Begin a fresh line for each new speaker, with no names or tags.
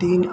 3